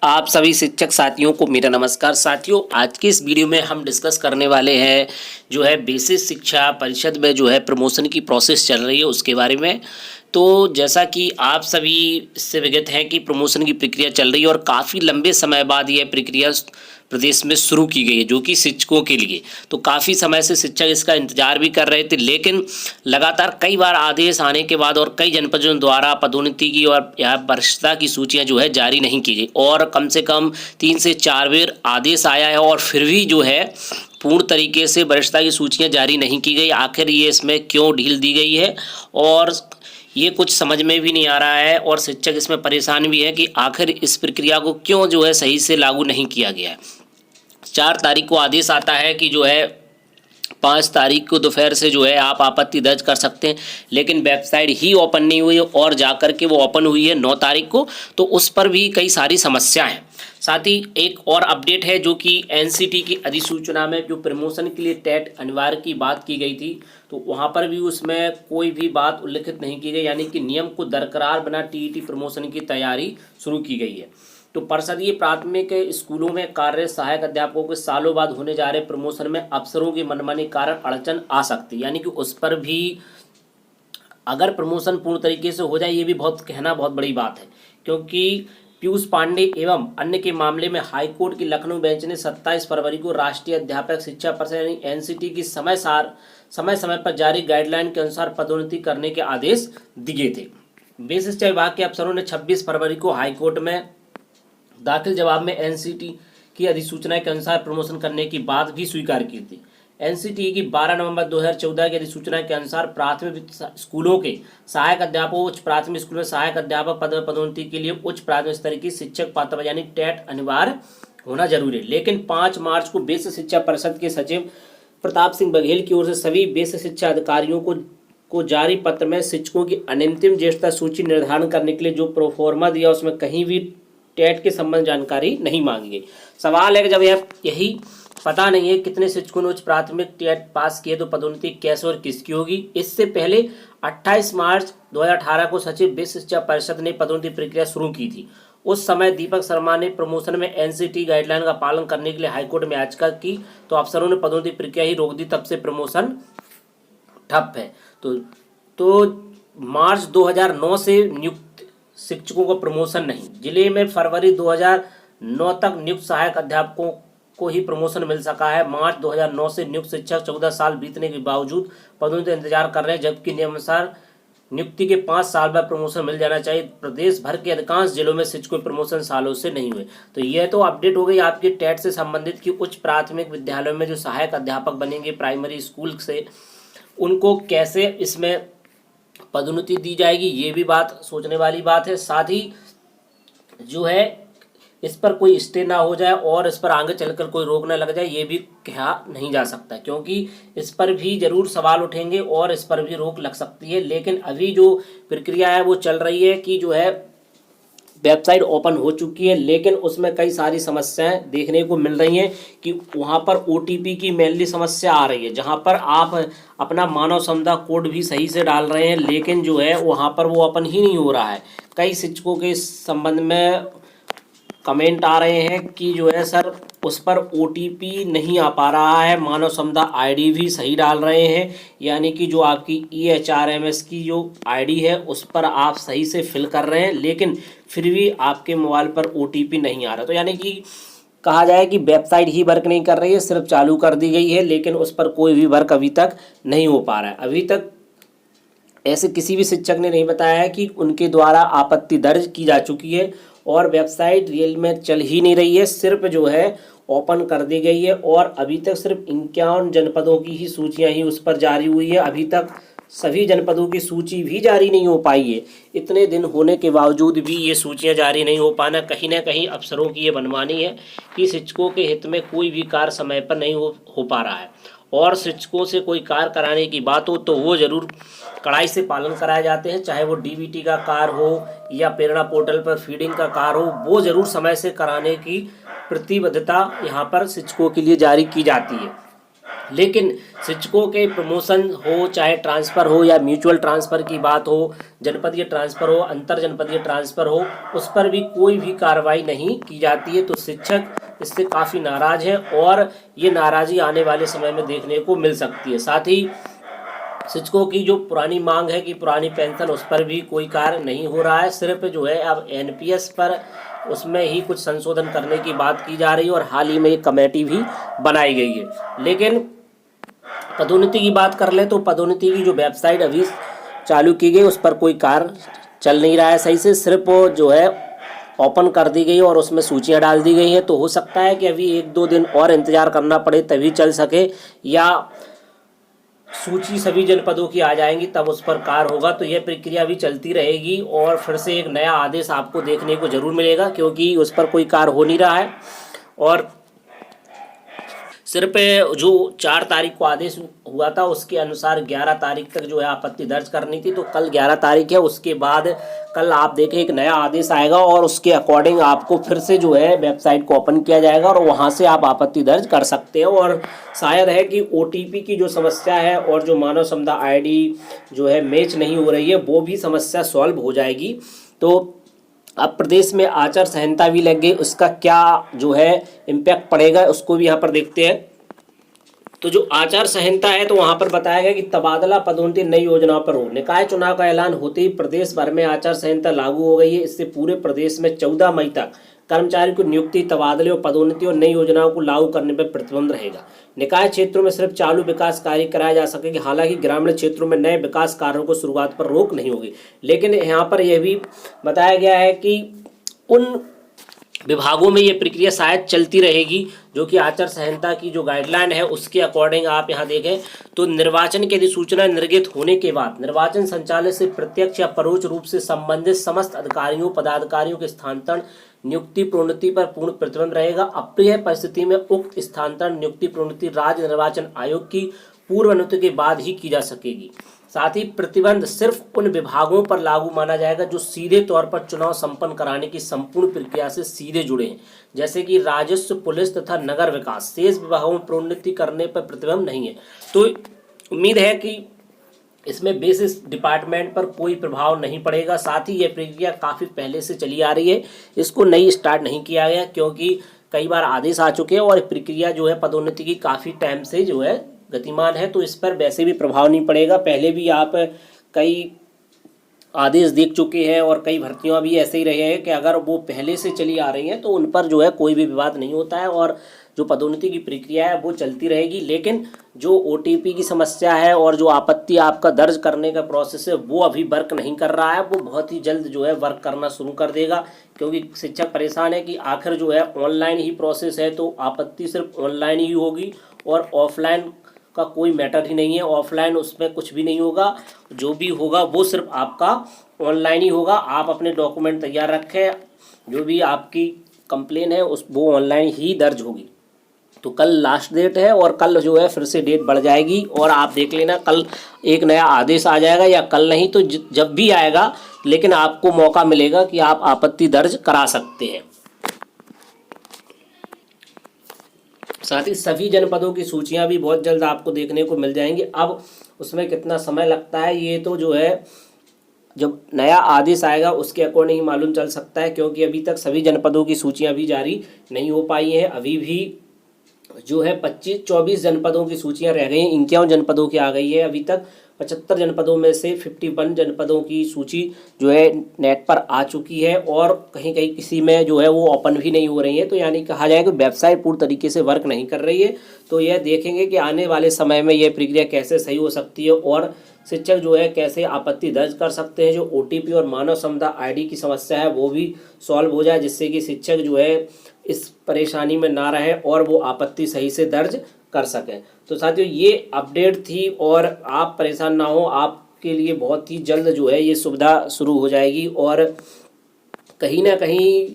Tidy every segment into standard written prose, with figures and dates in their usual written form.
आप सभी शिक्षक साथियों को मेरा नमस्कार। साथियों, आज की इस वीडियो में हम डिस्कस करने वाले हैं जो है बेसिक शिक्षा परिषद में जो है प्रमोशन की प्रोसेस चल रही है उसके बारे में। तो जैसा कि आप सभी इससे विगत हैं कि प्रमोशन की प्रक्रिया चल रही है और काफ़ी लंबे समय बाद यह प्रक्रिया प्रदेश में शुरू की गई है जो कि शिक्षकों के लिए। तो काफ़ी समय से शिक्षक इसका इंतजार भी कर रहे थे, लेकिन लगातार कई बार आदेश आने के बाद और कई जनपदों द्वारा पदोन्नति की और या वरिष्ठता की सूचियां जो है जारी नहीं की गई और कम से कम 3 से 4 बार आदेश आया है और फिर भी जो है पूर्ण तरीके से वरिष्ठता की सूचियां जारी नहीं की गई। आखिर ये इसमें क्यों ढील दी गई है और ये कुछ समझ में भी नहीं आ रहा है और शिक्षक इसमें परेशान भी है कि आखिर इस प्रक्रिया को क्यों जो है सही से लागू नहीं किया गया है। 4 तारीख को आदेश आता है कि जो है 5 तारीख को दोपहर से जो है आप आपत्ति दर्ज कर सकते हैं, लेकिन वेबसाइट ही ओपन नहीं हुई और जाकर के वो ओपन हुई है 9 तारीख को। तो उस पर भी कई सारी समस्या हैं। साथ ही एक और अपडेट है जो कि एनसीटी की अधिसूचना में जो प्रमोशन के लिए टेट अनिवार्य की बात की गई थी, तो वहाँ पर भी उसमें कोई भी बात उल्लिखित नहीं की गई, यानी कि नियम को बरकरार बना टीईटी प्रमोशन की तैयारी शुरू की गई है। तो परिषदीय प्राथमिक स्कूलों में कार्य सहायक अध्यापकों के सालों बाद होने जा रहे प्रमोशन में अफसरों की मनमानी के कारण अड़चन आ सकती है, यानी कि उस पर भी अगर प्रमोशन पूर्ण तरीके से हो जाए, ये भी कहना बहुत बड़ी बात है, क्योंकि पीयूष पांडे एवं अन्य के मामले में हाईकोर्ट की लखनऊ बेंच ने 27 फरवरी को राष्ट्रीय अध्यापक शिक्षा परिषद यानी एनसीटी की समय समय पर जारी गाइडलाइन के अनुसार पदोन्नति करने के आदेश दिए थे। बेसिक शिक्षा विभाग के अफसरों ने 26 फरवरी को हाईकोर्ट में दाखिल जवाब में एनसीटी की अधिसूचना के अनुसार प्रमोशन करने की बात भी स्वीकार की थी। एनसीटी की 12 नवंबर 2014 की अधिसूचना के अनुसार प्राथमिक स्कूलों के सहायक अध्यापकों उच्च प्राथमिक स्कूल में सहायक अध्यापक पद में पदोन्नति के लिए उच्च प्राथमिक स्तर की शिक्षक पात्रता यानी टेट अनिवार्य होना जरूरी है। लेकिन 5 मार्च को बेसिक शिक्षा परिषद के सचिव प्रताप सिंह बघेल की ओर से सभी बेसिक शिक्षा अधिकारियों को जारी पत्र में शिक्षकों की अंतिम ज्येष्ठता सूची निर्धारण करने के लिए जो प्रोफॉर्मा दिया उसमें कहीं भी टेट के संबंध जानकारी नहीं मांगी गई। सवाल है कि जब यही पता नहीं है कितने शिक्षकों ने उच्च प्राथमिक टेट पास किए तो पदोन्नति कैसे और किसकी होगी। इससे पहले 28 मार्च 2018 को सचिव बेसिक शिक्षा परिषद ने पदोन्नति प्रक्रिया शुरू की थी। उस समय दीपक शर्मा ने प्रमोशन में एनसीटी गाइडलाइन का पालन करने के लिए हाईकोर्ट में याचिका की, तो अफसरों ने पदोन्नति प्रक्रिया ही रोक दी, तब से प्रमोशन ठप है। तो मार्च 2009 से नियुक्त शिक्षकों को प्रमोशन नहीं। जिले में फरवरी 2009 तक नियुक्त सहायक अध्यापकों को ही प्रमोशन मिल सका है। मार्च 2009 से नियुक्त शिक्षक 14 साल बीतने के बावजूद पदोन्नति इंतजार कर रहे हैं, जबकि नियमानुसार नियुक्ति के 5 साल बाद प्रमोशन मिल जाना चाहिए। प्रदेश भर के अधिकांश जिलों में शिक्षकों के प्रमोशन सालों से नहीं हुए। तो यह तो अपडेट हो गई आपकी टेट से संबंधित कि उच्च प्राथमिक विद्यालयों में जो सहायक अध्यापक बनेंगे प्राइमरी स्कूल से, उनको कैसे इसमें पदोन्नति दी जाएगी, ये भी बात सोचने वाली बात है। साथ ही जो है इस पर कोई स्टे ना हो जाए और इस पर आगे चलकर कोई रोक न लग जाए, ये भी कहा नहीं जा सकता, क्योंकि इस पर भी जरूर सवाल उठेंगे और इस पर भी रोक लग सकती है। लेकिन अभी जो प्रक्रिया है वो चल रही है कि जो है वेबसाइट ओपन हो चुकी है, लेकिन उसमें कई सारी समस्याएं देखने को मिल रही हैं कि वहाँ पर ओटीपी की मेनली समस्या आ रही है, जहाँ पर आप अपना मानव क्षमता कोड भी सही से डाल रहे हैं, लेकिन जो है वहाँ पर वो ओपन ही नहीं हो रहा है। कई शिक्षकों के संबंध में कमेंट आ रहे हैं कि जो है सर उस पर ओटीपी नहीं आ पा रहा है, मानव क्षमता आईडी भी सही डाल रहे हैं, यानी कि जो आपकी EHRMS की जो आईडी है उस पर आप सही से फिल कर रहे हैं, लेकिन फिर भी आपके मोबाइल पर ओटीपी नहीं आ रहा। तो यानी कि कहा जाए कि वेबसाइट ही वर्क नहीं कर रही है, सिर्फ चालू कर दी गई है, लेकिन उस पर कोई भी वर्क अभी तक नहीं हो पा रहा है। अभी तक ऐसे किसी भी शिक्षक ने नहीं बताया है कि उनके द्वारा आपत्ति दर्ज की जा चुकी है और वेबसाइट रियल में चल ही नहीं रही है, सिर्फ जो है ओपन कर दी गई है और अभी तक सिर्फ 51 जनपदों की ही सूचियां ही उस पर जारी हुई है। अभी तक सभी जनपदों की सूची भी जारी नहीं हो पाई है। इतने दिन होने के बावजूद भी ये सूचियां जारी नहीं हो पाना कहीं ना कहीं अफसरों की ये मनमानी है कि शिक्षकों के हित में कोई भी कार्य समय पर नहीं हो पा रहा है और शिक्षकों से कोई कार्य कराने की बात हो तो वो जरूर कड़ाई से पालन कराए जाते हैं, चाहे वो डीबीटी का कार्य हो या प्रेरणा पोर्टल पर फीडिंग का कार्य हो, वो जरूर समय से कराने की प्रतिबद्धता यहाँ पर शिक्षकों के लिए जारी की जाती है। लेकिन शिक्षकों के प्रमोशन हो, चाहे ट्रांसफ़र हो या म्यूचुअल ट्रांसफ़र की बात हो, जनपदीय ट्रांसफ़र हो, अंतर जनपदीय ट्रांसफ़र हो, उस पर भी कोई भी कार्रवाई नहीं की जाती है। तो शिक्षक इससे काफ़ी नाराज़ हैं और ये नाराज़गी आने वाले समय में देखने को मिल सकती है। साथ ही शिक्षकों की जो पुरानी मांग है कि पुरानी पेंशन, उस पर भी कोई कार्य नहीं हो रहा है। सिर्फ जो है अब एनपीएस पर उसमें ही कुछ संशोधन करने की बात की जा रही है और हाल ही में एक कमेटी भी बनाई गई है। लेकिन पदोन्नति की बात कर ले तो पदोन्नति की जो वेबसाइट अभी चालू की गई उस पर कोई कार्य चल नहीं रहा है सही से, सिर्फ वो जो है ओपन कर दी गई और उसमें सूचियां डाल दी गई हैं। तो हो सकता है कि अभी 1-2 दिन और इंतज़ार करना पड़े तभी चल सके, या सूची सभी जनपदों की आ जाएंगी तब उस पर कार्य होगा। तो यह प्रक्रिया भी चलती रहेगी और फिर से एक नया आदेश आपको देखने को जरूर मिलेगा, क्योंकि उस पर कोई कार्य हो नहीं रहा है। और सिर्फ जो 4 तारीख को आदेश हुआ था उसके अनुसार 11 तारीख तक जो है आपत्ति दर्ज करनी थी। तो कल 11 तारीख है, उसके बाद कल आप देखें एक नया आदेश आएगा और उसके अकॉर्डिंग आपको फिर से जो है वेबसाइट को ओपन किया जाएगा और वहां से आप आपत्ति दर्ज कर सकते हो। और शायद है कि ओटीपी की जो समस्या है और जो मानव संपदा आईडी जो है मैच नहीं हो रही है, वो भी समस्या सॉल्व हो जाएगी। तो अब प्रदेश में आचार संहिता भी लग गई, उसका क्या जो है इम्पैक्ट पड़ेगा उसको भी यहाँ पर देखते हैं। तो जो आचार संहिता है तो वहाँ पर बताया गया कि तबादला पदोन्नति नई योजनाओं पर हो। निकाय चुनाव का ऐलान होते ही प्रदेश भर में आचार संहिता लागू हो गई है। इससे पूरे प्रदेश में 14 मई तक कर्मचारियों की नियुक्ति, तबादले और पदोन्नति और नई योजनाओं को लागू करने पर प्रतिबंध रहेगा। निकाय क्षेत्रों में सिर्फ चालू विकास कार्य कराए जा सकेंगे। हालांकि ग्रामीण क्षेत्रों में नए विकास कार्यों को शुरुआत पर रोक नहीं होगी। लेकिन यहाँ पर यह भी बताया गया है कि उन विभागों में ये प्रक्रिया शायद चलती रहेगी जो कि आचार संहिता की जो गाइडलाइन है उसके अकॉर्डिंग आप यहाँ देखें तो निर्वाचन की अधिसूचना निर्गत होने के बाद निर्वाचन संचालय से प्रत्यक्ष या परोक्ष रूप से संबंधित समस्त अधिकारियों पदाधिकारियों के स्थानांतरण, नियुक्ति, प्रोन्नति पर पूर्ण प्रतिबंध रहेगा। अप्रिय परिस्थिति में उक्त स्थानांतरण, नियुक्ति, प्रोन्नति राज्य निर्वाचन आयोग की पूर्व अनुमति के बाद ही की जा सकेगी। साथ ही प्रतिबंध सिर्फ उन विभागों पर लागू माना जाएगा जो सीधे तौर पर चुनाव संपन्न कराने की संपूर्ण प्रक्रिया से सीधे जुड़े हैं, जैसे कि राजस्व, पुलिस तथा नगर विकास। शेष विभागों में प्रोन्नति करने पर प्रतिबंध नहीं है। तो उम्मीद है कि इसमें बेसिस डिपार्टमेंट पर कोई प्रभाव नहीं पड़ेगा। साथ ही यह प्रक्रिया काफ़ी पहले से चली आ रही है, इसको नई स्टार्ट नहीं किया गया, क्योंकि कई बार आदेश आ चुके हैं और प्रक्रिया जो है पदोन्नति की काफ़ी टाइम से जो है गतिमान है। तो इस पर वैसे भी प्रभाव नहीं पड़ेगा। पहले भी आप कई आदेश देख चुके हैं और कई भर्तियां भी ऐसे ही रहे हैं कि अगर वो पहले से चली आ रही हैं तो उन पर जो है कोई भी विवाद नहीं होता है और जो पदोन्नति की प्रक्रिया है वो चलती रहेगी। लेकिन जो ओटीपी की समस्या है और जो आपत्ति आपका दर्ज करने का प्रोसेस है वो अभी वर्क नहीं कर रहा है, वो बहुत ही जल्द जो है वर्क करना शुरू कर देगा, क्योंकि शिक्षक परेशान है कि आखिर जो है ऑनलाइन ही प्रोसेस है तो आपत्ति सिर्फ ऑनलाइन ही होगी और ऑफलाइन का कोई मैटर ही नहीं है। ऑफलाइन उसमें कुछ भी नहीं होगा, जो भी होगा वो सिर्फ आपका ऑनलाइन ही होगा। आप अपने डॉक्यूमेंट तैयार रखें, जो भी आपकी कंप्लेन है उस वो ऑनलाइन ही दर्ज होगी। तो कल लास्ट डेट है और कल जो है फिर से डेट बढ़ जाएगी और आप देख लेना कल एक नया आदेश आ जाएगा, या कल नहीं तो जब भी आएगा, लेकिन आपको मौका मिलेगा कि आप आपत्ति दर्ज करा सकते हैं। साथ ही सभी जनपदों की सूचियां भी बहुत जल्द आपको देखने को मिल जाएंगी। अब उसमें कितना समय लगता है ये तो जो है जब नया आदेश आएगा उसके अकॉर्डिंग ही मालूम चल सकता है, क्योंकि अभी तक सभी जनपदों की सूचियां भी जारी नहीं हो पाई हैं। अभी भी जो है 24 जनपदों की सूचियां रह गई हैं, 51 जनपदों की आ गई है। अभी तक 75 जनपदों में से 51 जनपदों की सूची जो है नेट पर आ चुकी है और कहीं कहीं किसी में जो है वो ओपन भी नहीं हो रही है। तो यानी कहा जाए कि वेबसाइट पूरी तरीके से वर्क नहीं कर रही है। तो यह देखेंगे कि आने वाले समय में यह प्रक्रिया कैसे सही हो सकती है और शिक्षक जो है कैसे आपत्ति दर्ज कर सकते हैं। जो ओटीपी और मानव संपदा आईडी की समस्या है वो भी सॉल्व हो जाए, जिससे कि शिक्षक जो है इस परेशानी में ना रहे और वो आपत्ति सही से दर्ज कर सकें। तो साथियों ये अपडेट थी और आप परेशान ना हो, आपके लिए बहुत ही जल्द जो है ये सुविधा शुरू हो जाएगी। और कहीं ना कहीं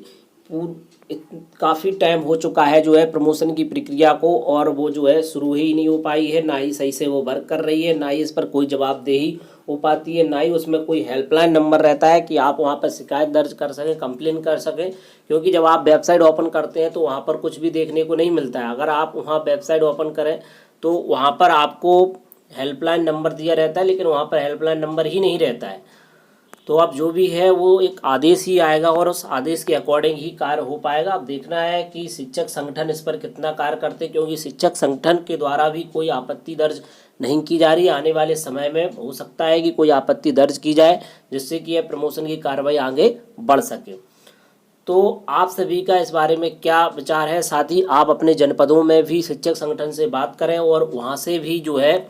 काफ़ी टाइम हो चुका है जो है प्रमोशन की प्रक्रिया को, और वो जो है शुरू ही नहीं हो पाई है, ना ही सही से वो वर्क कर रही है, ना ही इस पर कोई जवाबदेही हो पाती है, ना ही उसमें कोई हेल्पलाइन नंबर रहता है कि आप वहाँ पर शिकायत दर्ज कर सकें, कंप्लेन कर सकें। क्योंकि जब आप वेबसाइट ओपन करते हैं तो वहाँ पर कुछ भी देखने को नहीं मिलता है। अगर आप वहाँ वेबसाइट ओपन करें तो वहाँ पर आपको हेल्पलाइन नंबर दिया रहता है, लेकिन वहाँ पर हेल्पलाइन नंबर ही नहीं रहता है। तो अब जो भी है वो एक आदेश ही आएगा और उस आदेश के अकॉर्डिंग ही कार्य हो पाएगा। अब देखना है कि शिक्षक संगठन इस पर कितना कार्य करते हैं, क्योंकि शिक्षक संगठन के द्वारा भी कोई आपत्ति दर्ज नहीं की जा रही। आने वाले समय में हो सकता है कि कोई आपत्ति दर्ज की जाए, जिससे कि यह प्रमोशन की कार्रवाई आगे बढ़ सके। तो आप सभी का इस बारे में क्या विचार है? साथ ही आप अपने जनपदों में भी शिक्षक संगठन से बात करें और वहाँ से भी जो है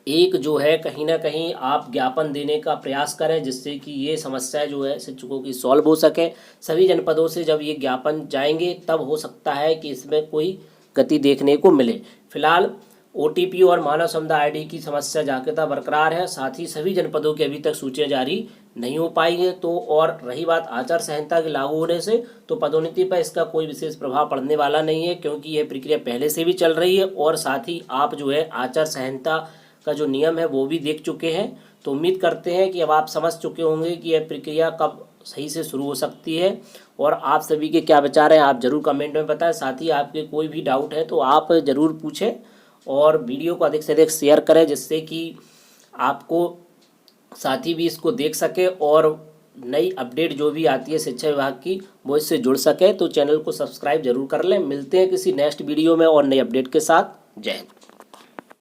एक जो है कहीं ना कहीं आप ज्ञापन देने का प्रयास करें, जिससे कि ये समस्या जो है शिक्षकों की सॉल्व हो सके। सभी जनपदों से जब ये ज्ञापन जाएंगे तब हो सकता है कि इसमें कोई गति देखने को मिले। फिलहाल OTP और मानव समुदाय ID की समस्या जागरूकता बरकरार है। साथ ही सभी जनपदों की अभी तक सूचियां जारी नहीं हो पाई है। तो और रही बात आचार संहिता के लागू होने से, तो पदोन्नति पर इसका कोई विशेष प्रभाव पड़ने वाला नहीं है, क्योंकि यह प्रक्रिया पहले से भी चल रही है और साथ ही आप जो है आचार संहिता का जो नियम है वो भी देख चुके हैं। तो उम्मीद करते हैं कि अब आप समझ चुके होंगे कि यह प्रक्रिया कब सही से शुरू हो सकती है। और आप सभी के क्या विचार हैं आप ज़रूर कमेंट में बताएं। साथ ही आपके कोई भी डाउट है तो आप ज़रूर पूछें और वीडियो को अधिक से अधिक शेयर करें, जिससे कि आपको साथी भी इसको देख सके और नई अपडेट जो भी आती है शिक्षा विभाग की वो इससे जुड़ सके। तो चैनल को सब्सक्राइब जरूर कर लें। मिलते हैं किसी नेक्स्ट वीडियो में और नई अपडेट के साथ। जय हिंद।